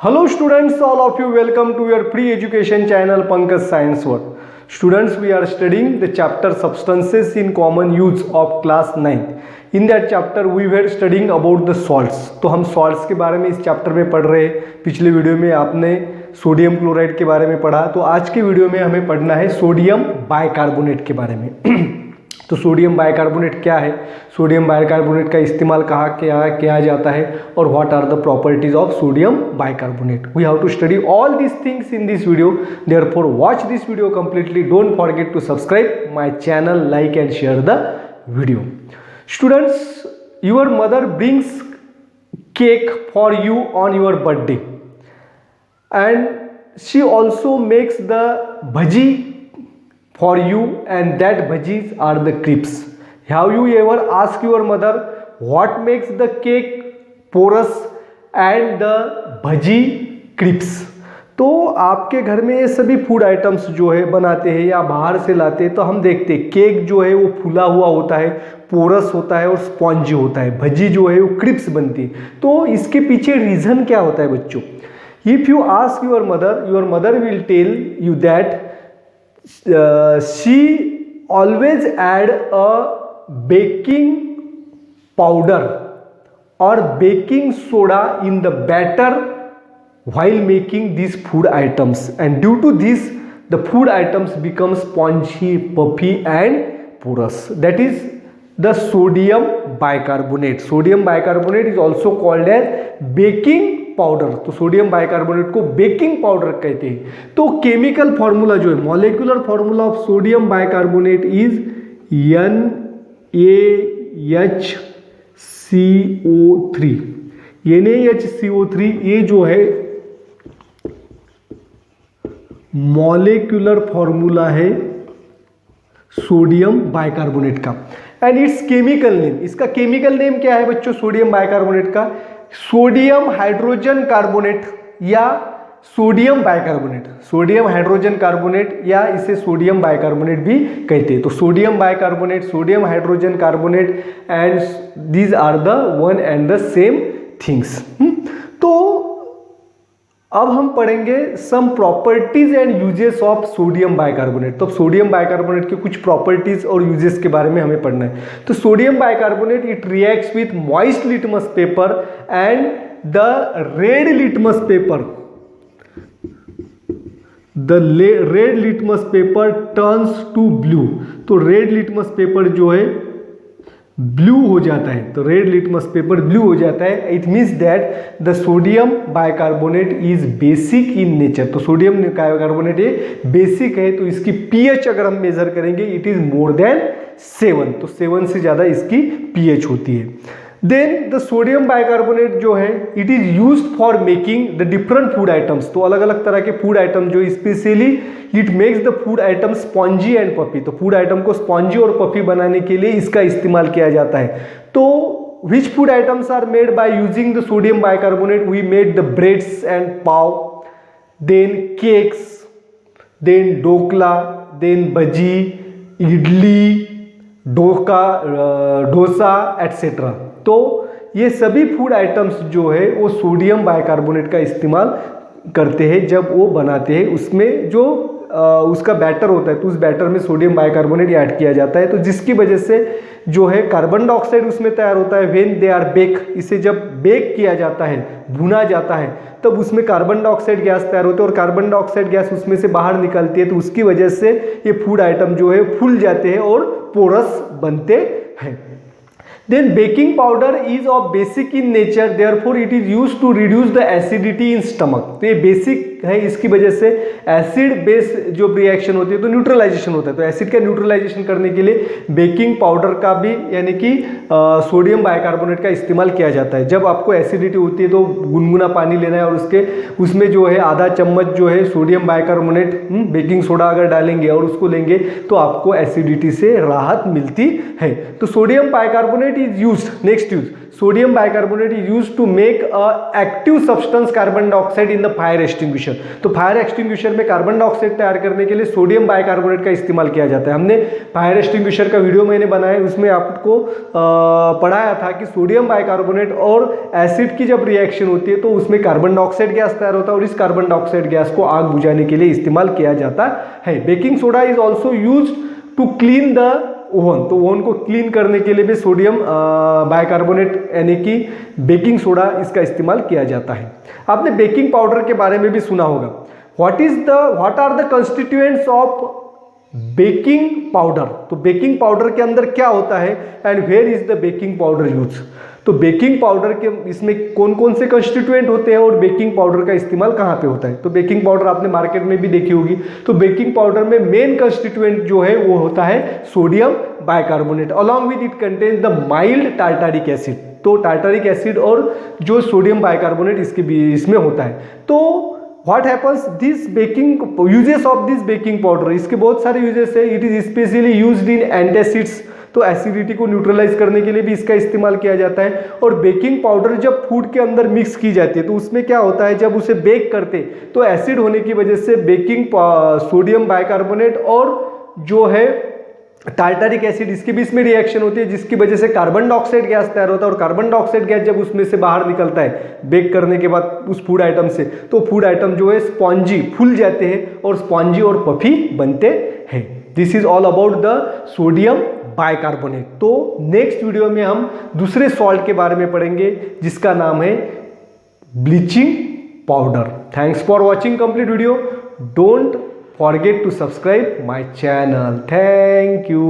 Hello students, all of you welcome to your free education channel Pankaj Science World. Students, we are studying the chapter Substances in Common Use of class 9. In that chapter we were studying about the salts. तो हम salts के बारे में इस chapter में पढ़ रहे हैं. पिछले वीडियो में आपने सोडियम क्लोराइड के बारे में पढ़ा, तो आज के वीडियो में हमें पढ़ना है सोडियम बाइकार्बोनेट के बारे में. तो सोडियम बाइकार्बोनेट क्या है, सोडियम बाइकार्बोनेट का इस्तेमाल कहाँ किया जाता है, और what are the properties of sodium bicarbonate. We have to study all these things in this video. Therefore watch this video completely. Don't forget to subscribe my channel, like and share the video. Students, your mother brings cake for you on your birthday and she also makes the bhaji for you, and that bhajis are the crisps. Have you ever asked your mother what makes the cake porous and the bhaji crisps? तो आपके घर में ये सभी food items जो है बनाते हैं या बाहर से लाते हैं, तो हम देखते हैं केक जो है वो फूला हुआ होता है, पोरस होता है और स्पॉन्जी होता है. भजी जो है वो क्रिप्स बनती है. तो इसके पीछे रीज़न क्या होता है बच्चों? If you ask your mother will tell you that she always add a baking powder or baking soda in the batter while making these food items, and due to this the food items become spongy, puffy and porous. That is the sodium bicarbonate. Sodium bicarbonate is also called as baking powder. तो sodium bicarbonate को baking powder कहते हैं. तो chemical formula जो है, molecular formula of sodium bicarbonate is NaHCO3. NaHCO3 ये जो है मॉलिक्यूलर फॉर्मूला है सोडियम बाइकार्बोनेट का. एंड इट्स केमिकल नेम, इसका केमिकल नेम क्या है बच्चों सोडियम बाइकार्बोनेट का? सोडियम हाइड्रोजन कार्बोनेट या sodium bicarbonate. Sodium hydrogen carbonate या इसे सोडियम बाइकार्बोनेट भी कहते हैं. तो sodium bicarbonate, sodium hydrogen carbonate, and these are the one and the same things. तो अब हम पढ़ेंगे some properties and uses of sodium bicarbonate. तो सोडियम बाइकार्बोनेट के कुछ प्रॉपर्टीज और यूजेस के बारे में हमें पढ़ना है. तो sodium bicarbonate it reacts with moist litmus paper and the red litmus paper. The red litmus paper turns to blue. तो रेड लिटमस पेपर जो है ब्लू हो जाता है. तो रेड लिटमस पेपर ब्लू हो जाता है. It means that the sodium bicarbonate is basic in nature. तो सोडियम बाइकार्बोनेट ये बेसिक है. तो इसकी पीएच अगर हम मेजर करेंगे इट इज मोर देन 7. तो 7 से ज़्यादा इसकी पीएच होती है. देन द सोडियम बाइकार्बोनेट जो है it is used for making the different food items. तो अलग अलग तरह के फूड आइटम जो specially it makes the food item spongy and puffy. तो फूड आइटम को स्पॉन्जी और पफी बनाने के लिए इसका इस्तेमाल किया जाता है. तो which food items are made by using the sodium bicarbonate? We made the breads and pav, then cakes, then dhokla, then bhaji, idli, dosa etcetera. तो ये सभी फूड आइटम्स जो है वो सोडियम बाइकार्बोनेट का इस्तेमाल करते हैं जब वो बनाते हैं. उसमें जो उसका बैटर होता है तो उस बैटर में सोडियम बाइकार्बोनेट ऐड किया जाता है. तो जिसकी वजह से जो है कार्बन डाइऑक्साइड उसमें तैयार होता है. व्हेन दे आर बेक, इसे जब बेक किया जाता है, भुना जाता है, तब उसमें कार्बन डाइऑक्साइड गैस तैयार होती है और कार्बन डाइऑक्साइड गैस उसमें से बाहर निकलती है. तो उसकी वजह से ये फूड आइटम जो है फूल जाते हैं और पोरस बनते हैं. Then baking powder is of basic in nature, therefore it is used to reduce the acidity in stomach. तो ये बेसिक है, इसकी वजह से एसिड बेस जो रिएक्शन होती है तो न्यूट्रलाइजेशन होता है. तो एसिड का न्यूट्रलाइजेशन करने के लिए बेकिंग पाउडर का भी यानी कि सोडियम बाइकार्बोनेट का इस्तेमाल किया जाता है. जब आपको एसिडिटी होती है तो गुनगुना पानी लेना है और उसमें जो है आधा चम्मच जो है सोडियम बाइकार्बोनेट बेकिंग सोडा अगर डालेंगे और उसको लेंगे तो आपको एसिडिटी से राहत मिलती है. तो sodium bicarbonate is used. Next use, sodium bicarbonate is use to make a active substance carbon dioxide in the fire extinguisher. तो फायर एक्सटिंग्विशर में कार्बन डाइऑक्साइड तैयार करने के लिए सोडियम बाइकार्बोनेट का इस्तेमाल किया जाता है। हमने फायर एक्सटिंग्विशर का वीडियो मैंने बनाया, उसमें आपको पढ़ाया था कि सोडियम बाइकार्बोनेट और एसिड की जब रिएक्शन होती है तो उसमें कार्बन डाइऑक्साइड गैस तैयार होता है और इस कार्बन डाइऑक्साइड गैस को आग बुझाने के लिए इस्तेमाल किया जाता है। Baking soda is also use to clean the oven. तो ओवन को क्लीन करने के लिए भी सोडियम बाइकार्बोनेट यानी कि बेकिंग सोडा इसका इस्तेमाल किया जाता है। आपने बेकिंग पाउडर के बारे में भी सुना होगा। What are the constituents of baking powder. तो बेकिंग पाउडर के अंदर क्या होता है and where is the baking powder use. तो बेकिंग पाउडर के इसमें कौन कौन से कंस्टिट्यूएंट होते हैं और बेकिंग पाउडर का इस्तेमाल कहाँ पे होता है। तो बेकिंग पाउडर आपने मार्केट में भी देखी होगी। तो बेकिंग पाउडर में मेन कंस्टिट्यूएंट जो है वो होता है sodium bicarbonate. Along with it contains the mild tartaric acid. तो टार्टारिक एसिड और जो सोडियम बाइकार्बोनेट इसमें होता है। तो what happens this baking uses of this baking powder, इसके बहुत सारे यूजेस है। It is specially used in antacids. तो एसिडिटी को न्यूट्रलाइज करने के लिए भी इसका इस्तेमाल किया जाता है। और बेकिंग पाउडर जब फूड के अंदर मिक्स की जाती है तो उसमें क्या होता है, जब उसे बेक करते तो एसिड होने की वजह से बेकिंग सोडियम बाइकार्बोनेट और जो है टार्टारिक एसिड इसके बीच में रिएक्शन होती है, जिसकी वजह से कार्बन डाइऑक्साइड गैस तैयार होता है। और कार्बन डाइऑक्साइड गैस जब उसमें से बाहर निकलता है बेक करने के बाद उस फूड आइटम से, तो फूड आइटम जो है स्पॉन्जी फूल जाते हैं और स्पॉन्जी और पफी बनते हैं। This is all about the sodium bicarbonate. तो नेक्स्ट वीडियो में हम दूसरे सॉल्ट के बारे में पढ़ेंगे जिसका नाम है bleaching powder. Thanks for watching complete video. Don't forget to subscribe my channel. Thank you.